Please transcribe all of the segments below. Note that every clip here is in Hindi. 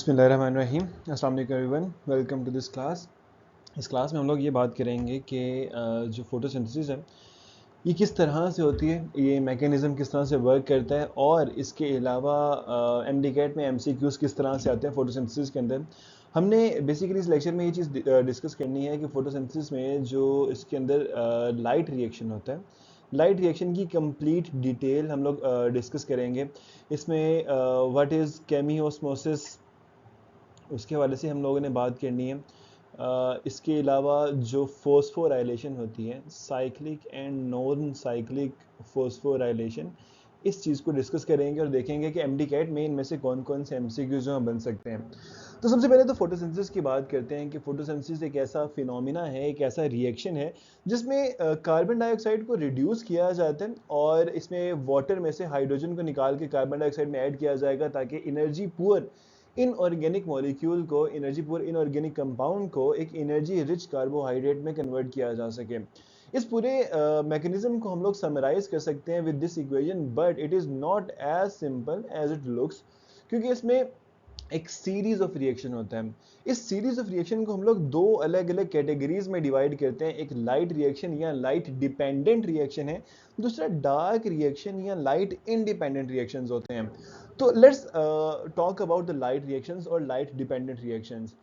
बिस्मिल्लाहिर्रहमानिर्रहीम। अस्सलाम वालेकुम everyone, welcome to this class. इस क्लास में हम लोग ये बात करेंगे कि जो फोटोसिंथेसिस है ये किस तरह से होती है, ये मैकेनिज़्म किस तरह से वर्क करता है, और इसके अलावा एमडीकैट में एमसीक्यूज़ किस तरह से आते हैं फोटोसिंथेसिस के अंदर। हमने बेसिकली इस लेक्चर में ये चीज़ डिस्कस करनी है कि फोटोसिंथेसिस में जो इसके अंदर लाइट रिएक्शन होता है, लाइट रिएक्शन की कंप्लीट डिटेल हम लोग डिस्कस करेंगे। इसमें व्हाट इज़ केमियोस्मोसिस, उसके हवाले से हम लोगों ने बात करनी है। इसके अलावा जो फोस्फोराइलेशन होती है, cyclic and non cyclic phosphorylation, इस चीज़ को डिस्कस करेंगे और देखेंगे कि एमडीकैट में इनमें से कौन कौन से एमसीक्यूज जो बन सकते हैं। तो सबसे पहले तो फोटोसिंथेसिस की बात करते हैं कि फोटोसिंथेसिस एक ऐसा फिनोमिना है, एक ऐसा रिएक्शन है जिसमें कार्बन डाइऑक्साइड को रिड्यूस किया जाता है और इसमें वाटर में से हाइड्रोजन को निकाल के कार्बन डाइऑक्साइड में ऐड किया जाएगा ताकि एनर्जी पुअर इनऑर्गेनिक मॉलिक्यूल को, एनर्जी पुअर इनऑर्गेनिक कंपाउंड को एक एनर्जी रिच कार्बोहाइड्रेट में कन्वर्ट किया जा सके। इस पूरे मैकेनिज्म को हम लोग समराइज कर सकते हैं with this equation, but it is not as simple as it looks, क्योंकि इसमें एक सीरीज ऑफ रिएक्शन होता है। इस सीरीज ऑफ रिएक्शन को हम लोग दो अलग अलग कैटेगरीज में डिवाइड करते हैं। एक लाइट रिएक्शन या लाइट डिपेंडेंट रिएक्शन है, दूसरा डार्क रिएक्शन या लाइट इंडिपेंडेंट रिएक्शंस होते हैं। तो let's talk about the light reactions और लाइट डिपेंडेंट रिएक्शंस।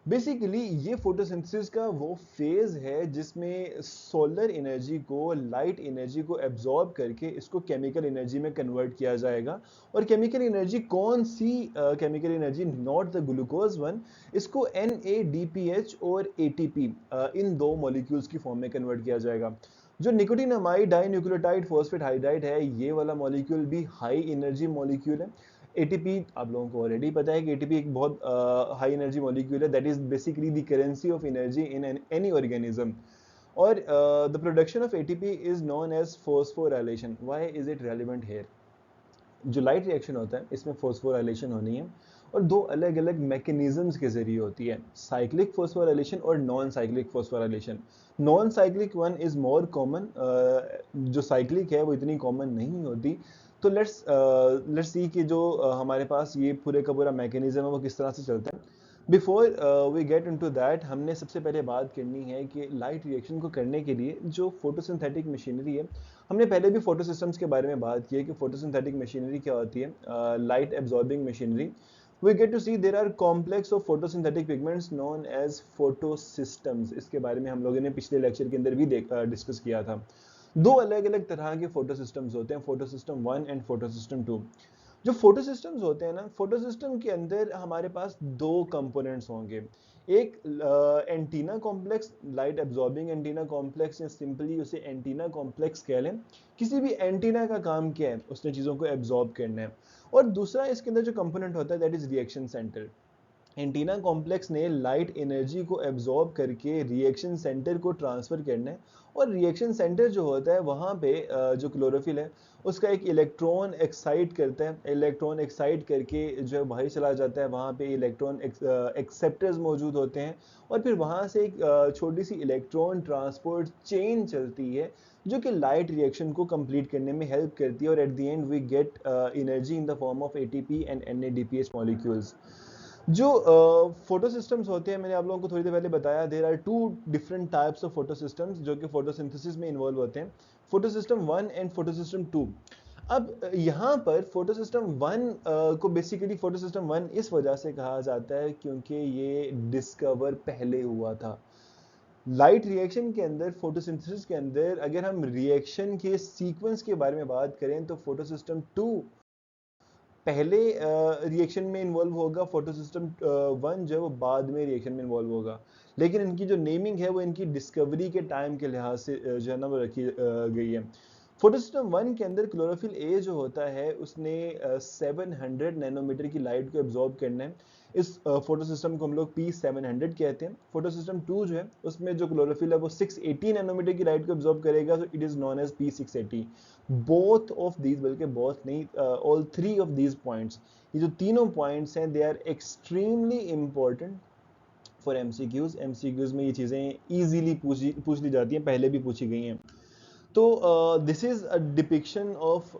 बेसिकली ये फोटोसिंथेसिस का वो फेज है जिसमें सोलर एनर्जी को, लाइट एनर्जी को एब्जॉर्ब करके इसको केमिकल एनर्जी में कन्वर्ट किया जाएगा। और केमिकल एनर्जी कौन सी? Chemical energy not the glucose one, इसको NADPH और ATP इन दो मॉलिक्यूल्स की फॉर्म में कन्वर्ट किया जाएगा। जो निकोटिनामाइड डाइन्यूक्लियोटाइड फॉस्फेट हाइड्राइड है, ये वाला मॉलिक्यूल भी हाई एनर्जी मॉलिक्यूल है। एटीपी आप लोगों को ऑलरेडी पता है कि एटीपी एक बहुत हाई एनर्जी मॉलिक्यूल है, that is basically the currency of energy in any organism. और the production of ATP is known as phosphorylation. Why is it relevant here? जो लाइट रिएक्शन होता है इसमें फोस्फोराइलेशन होनी है और दो अलग अलग मैकेनिज्म्स के जरिए होती है, साइक्लिक फोस्फोराइलेशन और non cyclic phosphorylation. Non cyclic one is more common, जो साइक्लिक है वो इतनी कॉमन नहीं होती। तो लेट्स सी कि जो हमारे पास ये पूरे का पूरा मैकेनिज्म है वो किस तरह से चलता है। Before we get into that, हमने सबसे पहले बात करनी है कि लाइट रिएक्शन को करने के लिए जो फोटोसिंथेटिक मशीनरी है, हमने पहले भी फोटो सिस्टम्स के बारे में बात की है कि फोटोसिंथेटिक मशीनरी क्या होती है, light absorbing machinery. We get to see there are complex of photosynthetic pigments known as photosystems। इसके बारे में हम लोगों ने पिछले लेक्चर के अंदर भी डिस्कस किया था। दो अलग अलग तरह के फोटोसिस्टम्स होते हैं, फोटोसिस्टम 1 एंड फोटोसिस्टम 2। जो फोटो सिस्टम्स होते हैं ना, फोटो सिस्टम के अंदर हमारे पास दो कंपोनेंट्स होंगे। एक antenna complex, light absorbing antenna complex, या सिंपली उसे एंटीना कॉम्प्लेक्स कह लें। किसी भी एंटीना का काम क्या है? उसने चीज़ों को एब्जॉर्ब करना है। और दूसरा इसके अंदर जो कंपोनेंट होता है that is reaction centre. Antenna complex ने लाइट एनर्जी को एब्जॉर्ब करके रिएक्शन सेंटर को ट्रांसफर करना है। और रिएक्शन सेंटर जो होता है वहाँ पे जो क्लोरोफिल है उसका एक इलेक्ट्रॉन एक्साइट करता है, इलेक्ट्रॉन एक्साइट करके जो है बाहर चला जाता है। वहाँ पे इलेक्ट्रॉन एक्सेप्टर्स मौजूद होते हैं और फिर वहाँ से एक छोटी सी इलेक्ट्रॉन ट्रांसपोर्ट चेन चलती है जो कि लाइट रिएक्शन को कंप्लीट करने में हेल्प करती है। और at the end we get energy in the form of ATP and NADPH molecules. जो फोटो सिस्टम्स होते हैं, मैंने आप लोगों को थोड़ी देर पहले बताया, there are two different types of photo systems जो कि फोटोसिंथेसिस में इन्वॉल्व होते हैं, photo system 1 and photo system 2। अब यहाँ पर फोटो सिस्टम 1 को बेसिकली फोटो सिस्टम 1 इस वजह से कहा जाता है क्योंकि ये डिस्कवर पहले हुआ था। लाइट रिएक्शन के अंदर, फोटोसिंथेसिस के अंदर अगर हम रिएक्शन के सीक्वेंस के बारे में बात करें तो फोटो सिस्टम 2 पहले रिएक्शन में इन्वॉल्व होगा, फोटो सिस्टम 1 जो है वो बाद में रिएक्शन में इन्वॉल्व होगा। लेकिन इनकी जो नेमिंग है वो इनकी डिस्कवरी के टाइम के लिहाज से जो है ना वो रखी गई है। फोटो सिस्टम 1 के अंदर क्लोरोफिल ए जो होता है उसने 700 नैनोमीटर की लाइट को एब्जॉर्ब करना है। इस फोटो सिस्टम को हम लोग P700 कहते हैं। फोटो सिस्टम 2 जो है उसमें जो क्लोरोफिल है वो 680 नैनोमीटर की लाइट को एब्जॉर्ब करेगा, तो it is known as P680। Both of these, बल्कि बोथ नहीं, all three of these points, ये जो तीनों पॉइंट्स हैं, they are extremely important for MCQs. MCQs में ये चीजें इजीली पूछ ली जाती हैं, पहले भी पूछी गई हैं। तो this is a depiction of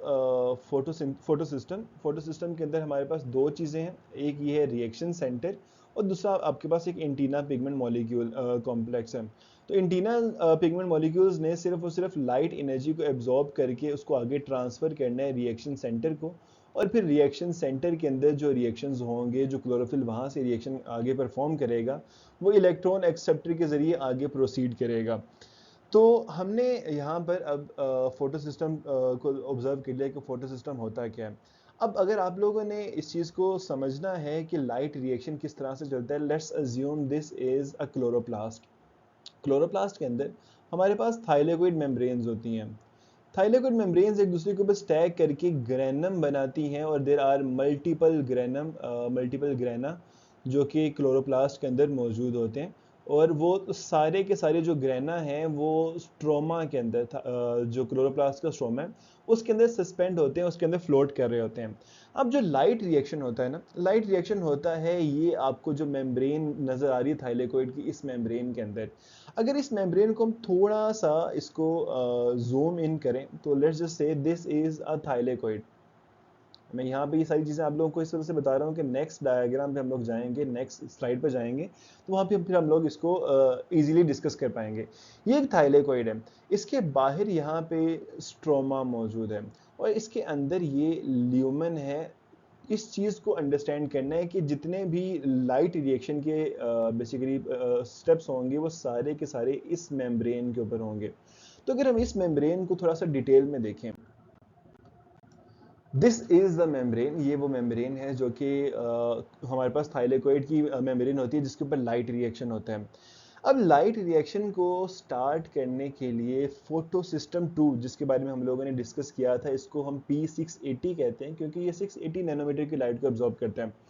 photo system के अंदर हमारे पास दो चीज़ें हैं, एक ये है रिएक्शन सेंटर और दूसरा आपके पास एक एंटीना पिगमेंट मॉलिक्यूल कॉम्प्लेक्स है। तो एंटीना पिगमेंट मॉलिक्यूल्स ने सिर्फ और सिर्फ लाइट एनर्जी को एब्जॉर्ब करके उसको आगे ट्रांसफर करना है रिएक्शन सेंटर को, और फिर रिएक्शन सेंटर के अंदर जो रिएक्शंस होंगे, जो क्लोरोफिल वहाँ से रिएक्शन आगे परफॉर्म करेगा, वो इलेक्ट्रॉन एक्सेप्टर के जरिए आगे प्रोसीड करेगा। तो हमने यहाँ पर अब फोटो सिस्टम को ऑब्जर्व कर लिया कि फोटो सिस्टम होता क्या है। अब अगर आप लोगों ने इस चीज़ को समझना है कि लाइट रिएक्शन किस तरह से चलता है, let's assume this is a chloroplast. Chloroplast के अंदर हमारे पास थाइलेकोइड मेम्ब्रेन्स होती हैं। थाइलेकोइड मेम्ब्रेन्स एक दूसरे के ऊपर स्टैक करके ग्रेनम बनाती हैं, और देर आर मल्टीपल ग्रेना जो कि क्लोरोप्लास्ट के अंदर मौजूद होते हैं। और वो सारे के सारे जो ग्रेना हैं वो स्ट्रोमा के अंदर जो क्लोरोप्लास्ट का स्ट्रोमा है उसके अंदर सस्पेंड होते हैं, उसके अंदर फ्लोट कर रहे होते हैं। अब जो लाइट रिएक्शन होता है ना, लाइट रिएक्शन होता है ये आपको जो मेम्ब्रेन नजर आ रही है थाइलेकोइड की, इस मेम्ब्रेन के अंदर अगर इस मेम्ब्रेन को हम थोड़ा सा इसको जूम इन करें तो let's just say this is a thylakoid. मैं यहाँ पे ये सारी चीज़ें आप लोगों को इस तरह से बता रहा हूँ कि नेक्स्ट डायग्राम पे हम लोग जाएंगे, नेक्स्ट स्लाइड पे जाएंगे, तो वहाँ पे फिर हम लोग इसको इजीली डिस्कस कर पाएंगे। ये एक थाइलेकोइड है, इसके बाहर यहाँ पे स्ट्रोमा मौजूद है और इसके अंदर ये ल्यूमेन है। इस चीज़ को अंडरस्टैंड करना है कि जितने भी लाइट रिएक्शन के बेसिकली स्टेप्स होंगे वो सारे के सारे इस मेम्ब्रेन के ऊपर होंगे। तो अगर हम इस मेम्ब्रेन को थोड़ा सा डिटेल में देखें, दिस इज द मेम्ब्रेन, ये वो मेम्ब्रेन है जो कि हमारे पास थाइलेकोइड की मेम्ब्रेन होती है जिसके ऊपर लाइट रिएक्शन होता है। अब लाइट रिएक्शन को स्टार्ट करने के लिए फोटो सिस्टम 2, जिसके बारे में हम लोगों ने डिस्कस किया था, इसको हम P680 कहते हैं क्योंकि ये 680 नैनोमीटर की लाइट को एब्जॉर्ब करता है।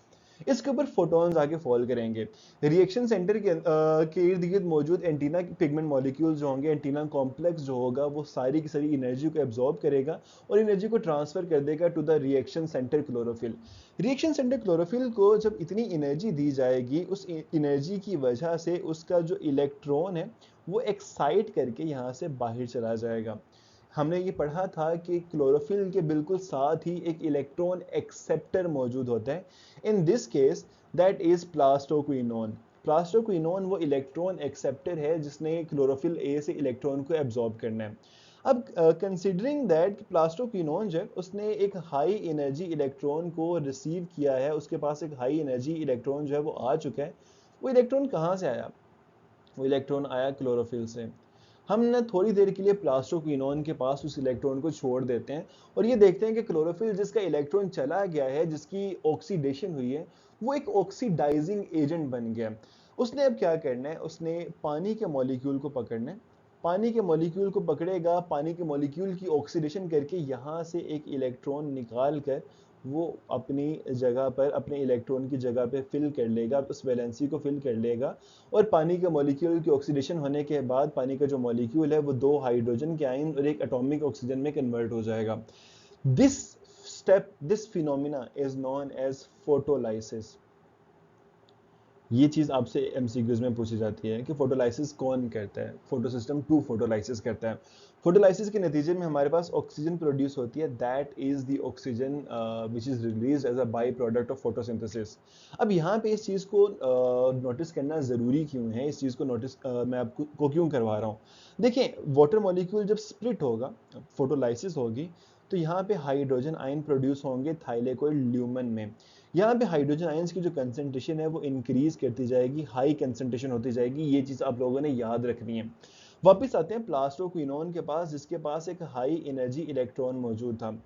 इसके ऊपर फोटॉन्स आके फॉल करेंगे। रिएक्शन सेंटर के इर्द गिर्द मौजूद एंटीना पिगमेंट मॉलिक्यूल जो होंगे, एंटीना कॉम्प्लेक्स जो होगा, वो सारी की सारी एनर्जी को एब्जॉर्ब करेगा और एनर्जी को ट्रांसफर कर देगा to the reaction centre chlorophyll. Reaction centre chlorophyll को जब इतनी एनर्जी दी जाएगी, उस एनर्जी की वजह से उसका जो इलेक्ट्रॉन है वो एक्साइट करके यहाँ से बाहर चला जाएगा। हमने ये पढ़ा था कि क्लोरोफिल के बिल्कुल साथ ही एक इलेक्ट्रॉन एक्सेप्टर मौजूद होता है। In this case that is plastoquinone. Plastoquinone वो इलेक्ट्रॉन एक्सेप्टर है जिसने क्लोरोफिल ए से इलेक्ट्रॉन को एब्जॉर्ब करना है। अब कंसिडरिंग दैट प्लास्टोक्विनोन जो है उसने एक हाई एनर्जी इलेक्ट्रॉन को रिसीव किया है, उसके पास एक हाई एनर्जी इलेक्ट्रॉन जो है वो आ चुका है। वो इलेक्ट्रॉन कहाँ से आया? वो इलेक्ट्रॉन आया क्लोरोफिल से। हम ना थोड़ी देर के लिए प्लास्टोक्विनोन के पास उस इलेक्ट्रॉन को छोड़ देते हैं और ये देखते हैं कि क्लोरोफिल जिसका इलेक्ट्रॉन चला गया है, जिसकी ऑक्सीडेशन हुई है, वो एक ऑक्सीडाइजिंग एजेंट बन गया। उसने अब क्या करना है, उसने पानी के मॉलिक्यूल को पकड़ना है। पानी के मॉलिक्यूल को पकड़ेगा, पानी के मॉलिक्यूल की ऑक्सीडेशन करके यहाँ से एक इलेक्ट्रॉन निकाल कर वो अपनी जगह पर, अपने इलेक्ट्रॉन की जगह पे फिल कर लेगा, उस वैलेंसी को फिल कर लेगा। और पानी के मॉलिक्यूल की ऑक्सीडेशन होने के बाद पानी का जो मॉलिक्यूल है वो दो हाइड्रोजन के आयन और एक एटॉमिक ऑक्सीजन में कन्वर्ट हो जाएगा। This step, this phenomena is known as photolysis. ये चीज आपसे एमसीक्यूज में पूछी जाती है कि फोटोलाइसिस कौन करता है? फोटो सिस्टम 2 फोटोलाइसिस करता है। फोटोलाइसिस के नतीजे में हमारे पास ऑक्सीजन प्रोड्यूस होती है, that is the oxygen which is release as a byproduct of photosynthesis. अब यहाँ पे इस चीज को नोटिस करना जरूरी क्यों है, इस चीज को नोटिस मैं आपको क्यों करवा रहा हूँ? देखिए, वाटर मॉलिक्यूल जब स्प्लिट होगा, फोटोलाइसिस होगी, तो यहाँ पे हाइड्रोजन आयन प्रोड्यूस होंगे थाइलेकोइड ल्यूमेन में। यहाँ पे हाइड्रोजन आयंस की जो कंसेंट्रेशन है वो इंक्रीज करती जाएगी, हाई कंसेंट्रेशन होती जाएगी। ये चीज आप लोगों ने याद रखनी है। वापिस आते हैं प्लास्टोक्विनोन के पास, जिसके पास एक हाई एनर्जी इलेक्ट्रॉन मौजूद था।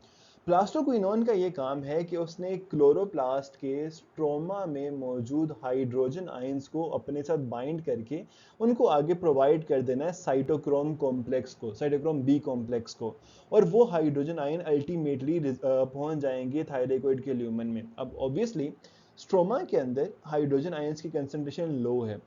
प्लास्टोक्विनोन का ये काम है कि उसने क्लोरोप्लास्ट के स्ट्रोमा में मौजूद हाइड्रोजन आयंस को अपने साथ बाइंड करके उनको आगे प्रोवाइड कर देना है साइटोक्रोम कॉम्प्लेक्स को, साइटोक्रोम बी कॉम्प्लेक्स को। और वो हाइड्रोजन आयन अल्टीमेटली पहुंच जाएंगे थाइलेकोइड के ल्यूमेन में। अब ऑब्वियसली स्ट्रोमा के अंदर हाइड्रोजन आयंस की कंसेंट्रेशन लो है,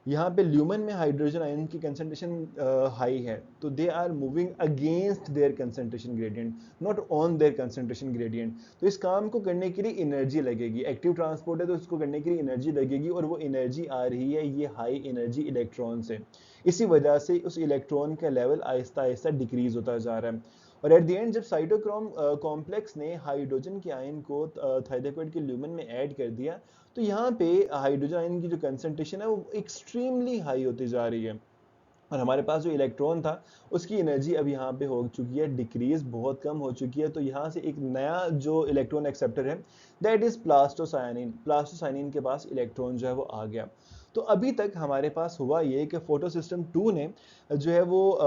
यहाँ पे ल्यूमन में हाइड्रोजन आयन की कंसंट्रेशन हाई है, तो they are moving against their concentration gradient, not on their concentration gradient. तो इस काम को करने के लिए एनर्जी लगेगी, एक्टिव ट्रांसपोर्ट है तो इसको करने के लिए एनर्जी लगेगी, और वो एनर्जी आ रही है ये हाई एनर्जी इलेक्ट्रॉन से। इसी वजह से उस इलेक्ट्रॉन का लेवल आहिस्ता आहिस्ता डिक्रीज होता जा रहा है। और एट द एंड जब साइटोक्रोम कॉम्प्लेक्स ने हाइड्रोजन के आयन को थाइलाकोइड के ल्यूमन में ऐड कर दिया, तो यहाँ पे हाइड्रोजन आयन की जो कंसंट्रेशन है वो एक्सट्रीमली हाई होती जा रही है, और हमारे पास जो इलेक्ट्रॉन था उसकी एनर्जी अब यहाँ पे हो चुकी है डिक्रीज, बहुत कम हो चुकी है। तो यहाँ से एक नया जो इलेक्ट्रॉन एक्सेप्टर है दैट इज प्लास्टोसायनिन, प्लास्टोसायनिन के पास इलेक्ट्रॉन जो है वो आ गया। तो अभी तक हमारे पास हुआ ये कि फोटो सिस्टम 2 ने जो है वो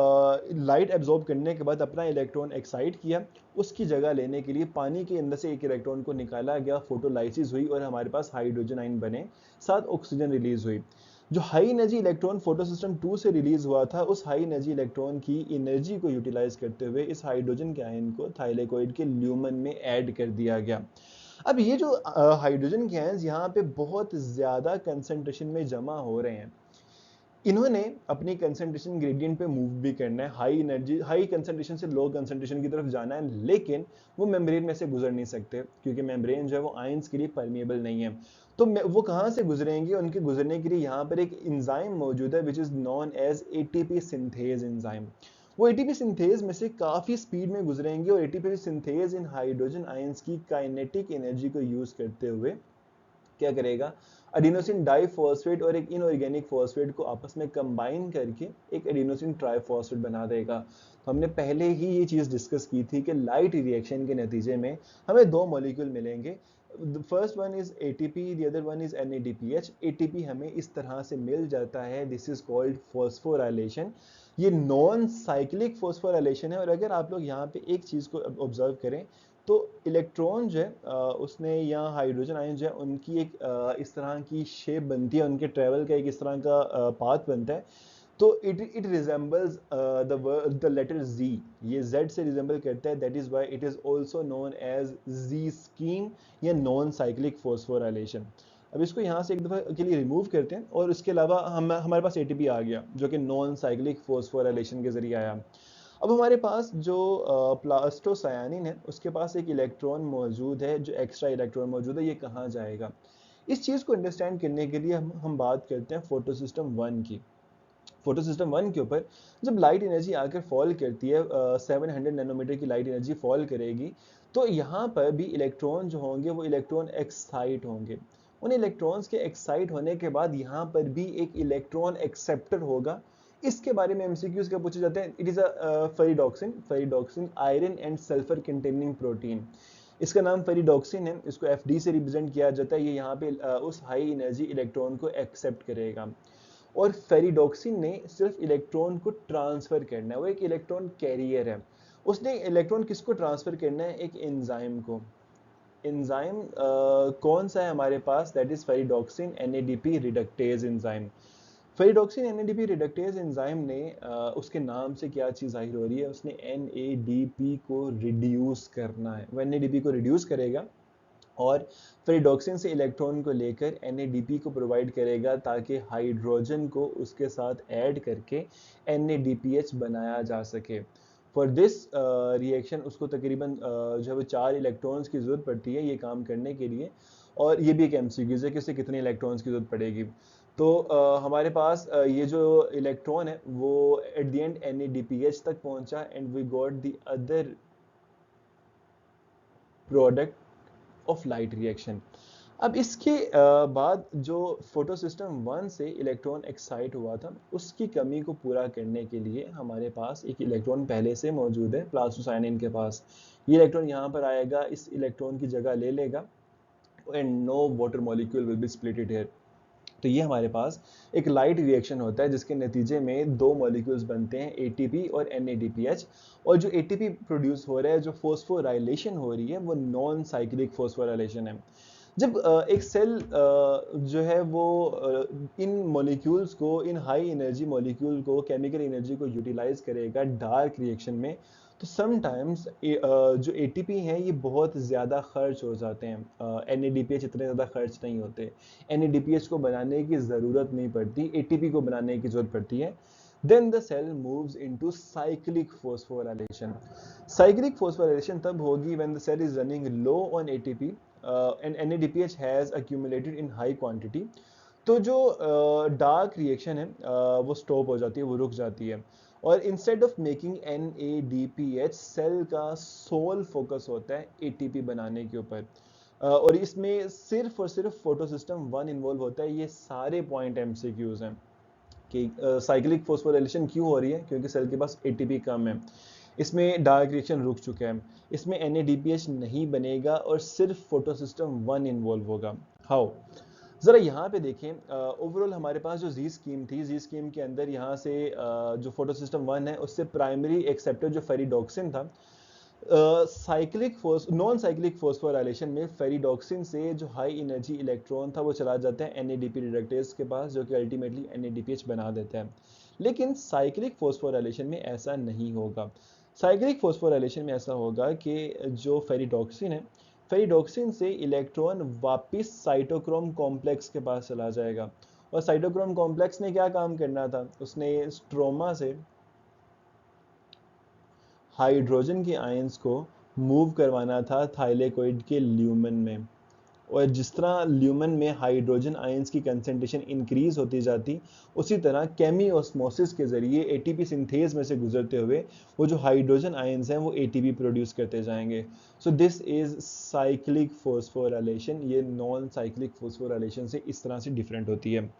लाइट एब्जॉर्ब करने के बाद अपना इलेक्ट्रॉन एक्साइट किया, उसकी जगह लेने के लिए पानी के अंदर से एक इलेक्ट्रॉन को निकाला गया, फोटोलाइसिस हुई और हमारे पास हाइड्रोजन आयन बने, साथ ऑक्सीजन रिलीज हुई। जो high energy electron photo system 2 से रिलीज हुआ था, उस हाई एनर्जी इलेक्ट्रॉन की एनर्जी को यूटिलाइज करते हुए इस हाइड्रोजन के आयन को थाइलेकोइड के ल्यूमन में ऐड कर दिया गया। अब ये जो हाइड्रोजन के आयंस यहाँ पे बहुत ज्यादा कंसंट्रेशन में जमा हो रहे हैं, इन्होंने अपनी कंसंट्रेशन ग्रेडियंट पे मूव भी करना है, हाई एनर्जी हाई कंसंट्रेशन से लो कंसंट्रेशन की तरफ जाना है, लेकिन वो मेम्ब्रेन में से गुजर नहीं सकते, क्योंकि मेम्ब्रेन जो है वो आयंस के लिए परमिएबल नहीं है। तो वो कहाँ से गुजरेंगे, उनके गुजरने के लिए यहाँ पर एक एंजाइम मौजूद है which is known as ATP synthase enzyme. वो एटीपी सिंथेज में से काफी स्पीड में गुजरेंगे, और ATP synthase in hydrogen ions की काइनेटिक एनर्जी को यूज करते हुए क्या करेगा, एडिनोसिन डाइफॉस्फेट और एक इनऑर्गेनिक फॉस्फेट को आपस में कंबाइन करके एक एडिनोसिन ट्राइफॉस्फेट बना देगा। तो हमने पहले ही ये चीज डिस्कस की थी कि लाइट रिएक्शन के नतीजे में हमें दो मॉलिक्यूल मिलेंगे, first one is ATP, the other one is NADPH। ATP हमें इस तरह से मिल जाता है, दिस इज कॉल्ड फॉस्फोराइलेशन। ये नॉन साइक्लिक फॉस्फोराइलेशन है, और अगर आप लोग यहाँ पे एक चीज को ऑब्जर्व करें तो इलेक्ट्रॉन जो है उसने या हाइड्रोजन आयन जो है उनकी एक इस तरह की शेप बनती है, उनके ट्रेवल का एक इस तरह का पाथ बनता है। तो it resembles the letter Z, ये Z से रिजेंबल करता है, that is why it is also known as Z scheme या नॉन साइक्लिक फॉस्फोराइलेशन। अब इसको यहाँ से एक दफा के लिए रिमूव करते हैं, और उसके अलावा हमारे पास ATP आ गया जो कि नॉन साइक्लिक फॉस्फोराइलेशन के जरिए आया। अब हमारे पास जो प्लास्टोसायनिन है उसके पास एक इलेक्ट्रॉन मौजूद है, जो एक्स्ट्रा इलेक्ट्रॉन मौजूद है, ये कहाँ जाएगा। इस चीज को अंडरस्टैंड करने के लिए हम बात करते हैं फोटो सिस्टम 1 की। फोटो सिस्टम 1 के ऊपर जब लाइट एनर्जी आकर फॉल करती है, 700 नैनोमीटर की लाइट एनर्जी फॉल करेगी, तो यहाँ पर भी इलेक्ट्रॉन जो होंगे वो इलेक्ट्रॉन एक्साइट होंगे। उन इलेक्ट्रॉन्स के एक्साइट होने के बाद यहाँ पर भी एक इलेक्ट्रॉन एक्सेप्टर होगा। इसके बारे में एमसीक्यूज क्या पूछे जाते हैं, it is a ferredoxin, ferredoxin iron and sulphur containing protein. इसका नाम फेरिडॉक्सिन है, इसको FD से रिप्रेजेंट किया जाता है। ये यहाँ पे उस हाई एनर्जी इलेक्ट्रॉन को एक्सेप्ट करेगा, और फेरिडॉक्सिन ने सिर्फ इलेक्ट्रॉन को ट्रांसफर करना है, वो एक इलेक्ट्रॉन कैरियर है। उसने इलेक्ट्रॉन किसको ट्रांसफर करना है, एक एंजाइम को। एंजाइम कौन सा है हमारे पास, that is ferredoxin NADP reductase enzyme. Ferredoxin NADP reductase enzyme ने उसके नाम से क्या चीज जाहिर हो रही है, उसने NADP को रिड्यूस करना है। वो NADP को रिड्यूस करेगा और फेरिडॉक्सिन से इलेक्ट्रॉन को लेकर NADP को प्रोवाइड करेगा, ताकि हाइड्रोजन को उसके साथ ऐड करके NADPH बनाया जा सके। फॉर दिस रिएक्शन उसको तकरीबन जो है वो 4 इलेक्ट्रॉन्स की जरूरत पड़ती है ये काम करने के लिए, और ये भी एक MCQ है कि इसे कितने इलेक्ट्रॉन्स की जरूरत पड़ेगी। तो हमारे पास ये जो इलेक्ट्रॉन है वो एट द एंड NADPH तक पहुंचा, and we got the other product of light reaction. अब इसके बाद जो फोटो सिस्टम 1 से इलेक्ट्रॉन एक्साइट हुआ था उसकी कमी को पूरा करने के लिए हमारे पास एक इलेक्ट्रॉन पहले से मौजूद है प्लास्टोसायनिन के पास। ये इलेक्ट्रॉन यहाँ पर आएगा, इस इलेक्ट्रॉन की जगह ले लेगा, and no water molecule will be splitted here. तो ये हमारे पास एक लाइट रिएक्शन होता है जिसके नतीजे में दो मॉलिक्यूल्स बनते हैं, ATP और NADPH। और जो ATP प्रोड्यूस हो रहा है, जो फॉस्फोराइलेशन हो रही है, वो नॉन साइक्लिक फॉस्फोराइलेशन है। जब एक सेल जो है वो इन मॉलिक्यूल्स को, इन हाई एनर्जी मॉलिक्यूल को, केमिकल एनर्जी को यूटिलाइज करेगा डार्क रिएक्शन में, तो समटाइम्स जो एटीपी हैं ये बहुत ज़्यादा खर्च हो जाते हैं। एनएडीपीएच इतने ज़्यादा खर्च नहीं होते। एनएडीपीएच को बनाने की ज़रूरत नहीं पड़ती, एटीपी को बनाने की ज़रूरत पड़ती है। Then the cell moves into cyclic phosphorylation. Cyclic phosphorylation तब होगी when the cell is running low on ATP and NADPH has accumulated in high quantity. तो जो डार्क रिएक्शन है वो स्टॉप हो जाती है, वो रुक जाती है, और instead of making NADPH cell का सोल फोकस होता है एटीपी बनाने के ऊपर। और इसमें सिर्फ और सिर्फ फोटोसिस्टम 1 इन्वॉल्व होता है। ये सारे पॉइंट एमसीक्यूज हैं कि साइक्लिक फोस्फोराइलेशन क्यों हो रही है, क्योंकि सेल के पास एटीपी कम है। इसमें डार्क रिएक्शन रुक चुका है, इसमें NADPH नहीं बनेगा और सिर्फ फोटोसिस्टम 1 इन्वॉल्व होगा। हाउ, जरा यहाँ पे देखें, ओवरऑल हमारे पास जो जी स्कीम थी, जी स्कीम के अंदर यहाँ से जो फोटोसिस्टम 1 है उससे प्राइमरी एक्सेप्टर जो फेरिडोक्सिन था, साइक्लिक नॉन साइक्लिक फोस्फोराइलेशन में फेरिडोक्सिन से जो हाई एनर्जी इलेक्ट्रॉन था वो चला जाता है NADP रिडक्टेज के पास, जो कि अल्टीमेटली NADPH बना देता है। लेकिन साइक्लिक फोस्फोराइलेशन में ऐसा नहीं होगा। साइक्लिक फोस्फोराइलेशन में ऐसा होगा कि जो फेरिडोक्सिन है, फेरिडोक्सिन से इलेक्ट्रॉन वापस साइटोक्रोम कॉम्प्लेक्स के पास चला जाएगा, और साइटोक्रोम कॉम्प्लेक्स ने क्या काम करना था, उसने स्ट्रोमा से हाइड्रोजन के आयंस को मूव करवाना था थाइलेकोइड के ल्यूमेन में। और जिस तरह ल्यूमेन में हाइड्रोजन आयंस की कंसेंट्रेशन इंक्रीज होती जाती, उसी तरह केमी ऑस्मोसिस के जरिए एटीपी सिंथेज में से गुजरते हुए वो जो हाइड्रोजन आयंस हैं वो एटीपी प्रोड्यूस करते जाएंगे। So this is cyclic phosphorylation. ये नॉन साइक्लिक फोस्फोराइलेशन से इस तरह से डिफरेंट होती है।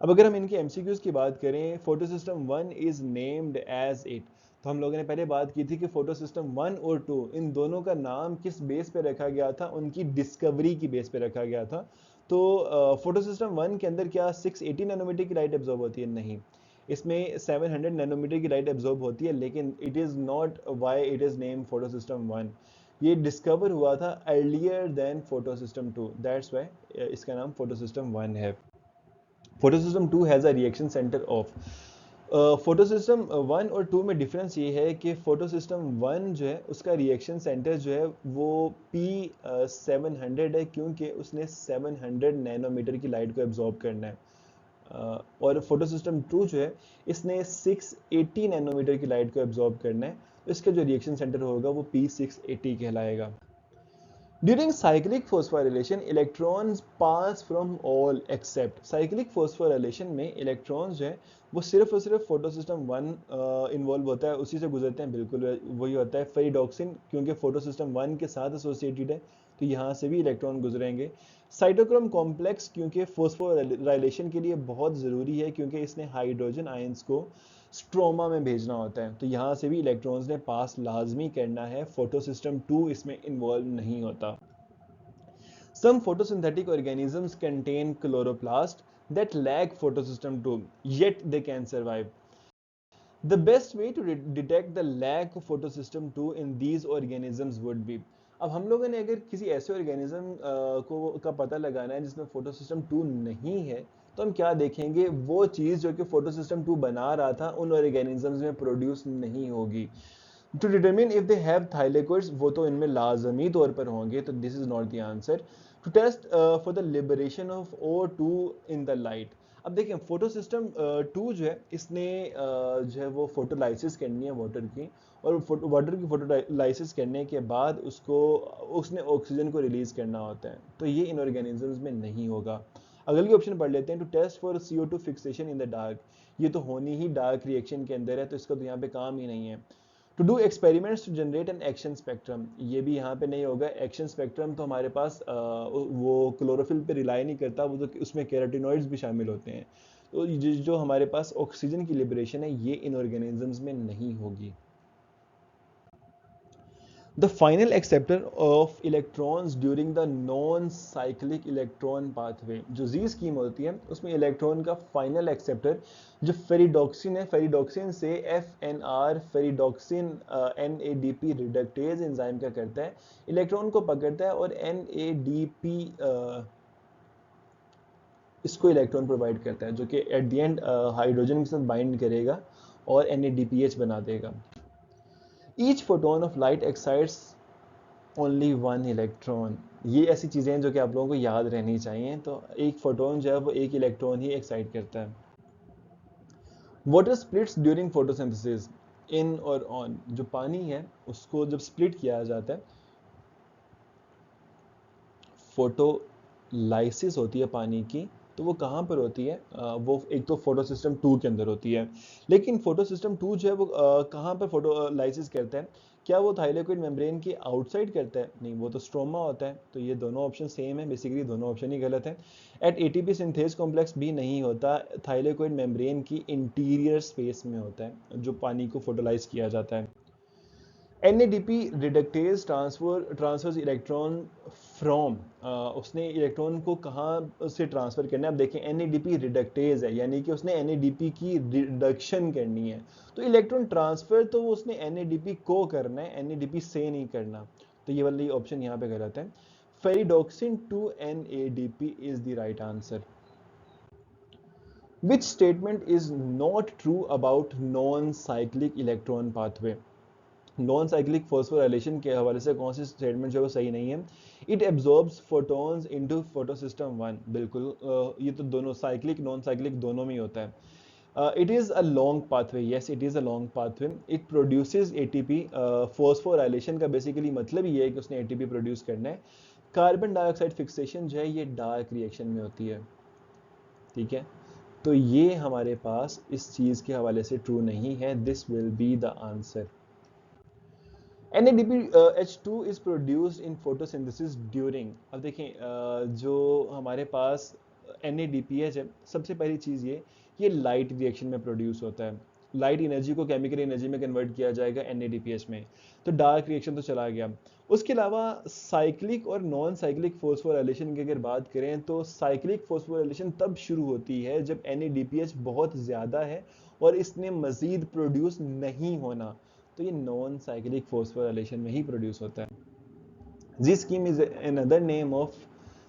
अब अगर हम इनके एमसीक्यूज की बात करें, photosystem 1 is named as it. तो हम लोगों ने पहले बात की थी कि फोटोसिस्टम 1 और 2 इन दोनों का नाम किस बेस पे रखा गया था, उनकी डिस्कवरी की बेस पे रखा गया था। तो फोटोसिस्टम 1 के अंदर क्या 680 नैनोमीटर की लाइट एब्जॉर्ब होती है? नहीं, इसमें 700 नैनोमीटर की लाइट एब्जॉर्ब होती है, लेकिन it is not why it is name photosystem 1। ये डिस्कवर हुआ था earlier than photosystem 2, that's why इसका नाम फोटोसिस्टम 1 है। Photosystem 2 has a reaction centre of. Photosystem 1 और 2 में डिफरेंस ये है कि फोटोसिस्टम 1 जो है उसका रिएक्शन सेंटर जो है वो P700 है, क्योंकि उसने 700 नैनोमीटर की लाइट को एब्जॉर्ब करना है। और फोटोसिस्टम 2 जो है इसने 680 नैनोमीटर की लाइट को एब्जॉर्ब करना है, तो इसका जो रिएक्शन सेंटर होगा वो P680 कहलाएगा। During cyclic phosphorylation, electrons pass from all except cyclic phosphorylation में इलेक्ट्रॉन्स जो है वो सिर्फ और सिर्फ फोटोसिस्टम 1 इन्वॉल्व होता है, उसी से गुजरते हैं, बिल्कुल वही होता है फेरिडोक्सिन, क्योंकि फोटोसिस्टम 1 के साथ एसोसिएटेड है, तो यहाँ से भी इलेक्ट्रॉन गुजरेंगे। साइटोक्रोम कॉम्प्लेक्स क्योंकि फोस्फोराइलेशन के लिए बहुत ज़रूरी है, क्योंकि इसने हाइड्रोजन आयंस को स्ट्रोमा में भेजना होता है, तो यहाँ से भी इलेक्ट्रॉन्स ने पास लाजमी करना है। फोटोसिस्टम 2 इसमें इन्वॉल्व नहीं होता। Some photosynthetic organisms contain chloroplast that lack photosystem 2, yet they can survive. The best way to detect the lack of photosystem 2 in these organisms would be, अब हम लोगों ने अगर किसी ऐसे ऑर्गेनिज्म को का पता लगाना है जिसमें फोटोसिस्टम 2 नहीं है, तो हम क्या देखेंगे, वो चीज़ जो कि फोटोसिस्टम 2 बना रहा था उन ऑर्गेनिजम्स में प्रोड्यूस नहीं होगी। To determine if they have thylakoids, वो तो इनमें लाजमी तौर पर होंगे, तो this is not the answer. To test for the liberation of O2 in the light. अब देखिए फोटोसिस्टम 2 जो है इसने जो है वो फोटोलाइसिस करनी है वाटर की, और वाटर की फोटोलाइसिस करने के बाद उसने ऑक्सीजन को रिलीज करना होता है, तो ये इन ऑर्गेनिजम्स में नहीं होगा। अगले की ऑप्शन पढ़ लेते हैं, to test for CO2 fixation in the dark. ये तो होनी ही डार्क रिएक्शन के अंदर है, तो इसका तो यहाँ पे काम ही नहीं है। To do experiments to generate an action spectrum, ये भी यहाँ पे नहीं होगा। एक्शन स्पेक्ट्रम तो हमारे पास वो क्लोरोफिल पे रिलाई नहीं करता, वो तो उसमें कैरोटिनॉइड्स भी शामिल होते हैं, तो जो हमारे पास ऑक्सीजन की लिबरेशन है ये इन ऑर्गेनिजम्स में नहीं होगी। The final acceptor of electrons during the non cyclic electron pathway. जो जी स्कीम होती है उसमें इलेक्ट्रॉन का फाइनल एक्सेप्टर जो फेरिडॉक्सिन है, फेरिडॉक्सिन से FNR ferredoxin NADP reductase enzyme क्या करता है, इलेक्ट्रॉन को पकड़ता है और NADP इसको इलेक्ट्रॉन प्रोवाइड करता है, जो कि एट द एंड हाइड्रोजन के साथ बाइंड करेगा और NADPH बना देगा। Each photon of light excites only one electron. ये ऐसी चीजें हैं जो कि आप लोगों को याद रहनी चाहिए। तो एक फोटोन जो है वो एक इलेक्ट्रॉन ही एक्साइट करता है। वाटर स्प्लिट्स ड्यूरिंग फोटोसिंथेसिस, इन और ऑन। जो पानी है उसको जब स्प्लिट किया जाता है, फोटोलाइसिस होती है पानी की, तो वो कहाँ पर होती है, वो एक तो फोटो सिस्टम 2 के अंदर होती है। लेकिन फोटो सिस्टम 2 जो है वो कहाँ पर फोटोलाइसिस करता है, क्या वो थाइलेकोइड मेम्ब्रेन के आउटसाइड करता है? नहीं, वो तो स्ट्रोमा होता है। तो ये दोनों ऑप्शन सेम है, बेसिकली दोनों ऑप्शन ही गलत है। एट एटीपी सिंथेज कॉम्प्लेक्स भी नहीं होता, थाइलेकोइड मेम्ब्रेन की इंटीरियर स्पेस में होता है जो पानी को फोटोलाइज किया जाता है। NADP reductase transfers electron from, उसने इलेक्ट्रॉन को कहाँ से ट्रांसफर करना है। अब देखें NADP रिडक्टेज है, यानी कि उसने NADP की रिडक्शन करनी है। तो इलेक्ट्रॉन ट्रांसफर तो वो उसने NADP को करना है, NADP से नहीं करना। तो ये वाली ऑप्शन यहाँ पे गलत है। Ferredoxin to NADP is the right answer. Which statement is not true about non-cyclic electron pathway? Non cyclic phosphorylation के हवाले से कौन सी स्टेटमेंट जो है वो सही नहीं है। It absorbs photons into photosystem 1, बिल्कुल ये तो दोनों साइक्लिक नॉन साइक्लिक दोनों में ही होता है। It is a long pathway, yes it is a long pathway. It produces ATP, phosphorylation का बेसिकली मतलब ये है कि उसने एटीपी प्रोड्यूस करना है। कार्बन डाइऑक्साइड फिक्सेशन जो है ये डार्क रिएक्शन में होती है, ठीक है। तो ये हमारे पास इस चीज के हवाले से ट्रू नहीं है, this will be the answer. NADPH2 is produced in photosynthesis during, अब देखें जो हमारे पास NADPH है, सबसे पहली चीज़ ये लाइट रिएक्शन में प्रोड्यूस होता है। लाइट एनर्जी को केमिकल एनर्जी में कन्वर्ट किया जाएगा NADPH में। तो डार्क रिएक्शन तो चला गया। उसके अलावा साइक्लिक और नॉन साइक्लिक फॉस्फोराइलेशन की अगर बात करें तो साइक्लिक फॉस्फोराइलेशन तब शुरू होती है जब NADPH बहुत ज़्यादा है और इसने मज़ीद प्रोड्यूस नहीं होना। तो ये नॉन साइक्लिक फॉस्फोराइलेशन में ही प्रोड्यूस होता है। Z scheme is another name of,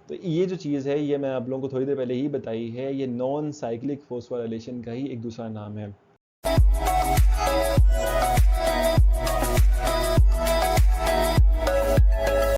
तो ये जो चीज़ है ये मैं आप लोगों को थोड़ी देर पहले ही बताई है, ये नॉन साइक्लिक फॉस्फोराइलेशन का ही एक दूसरा नाम है।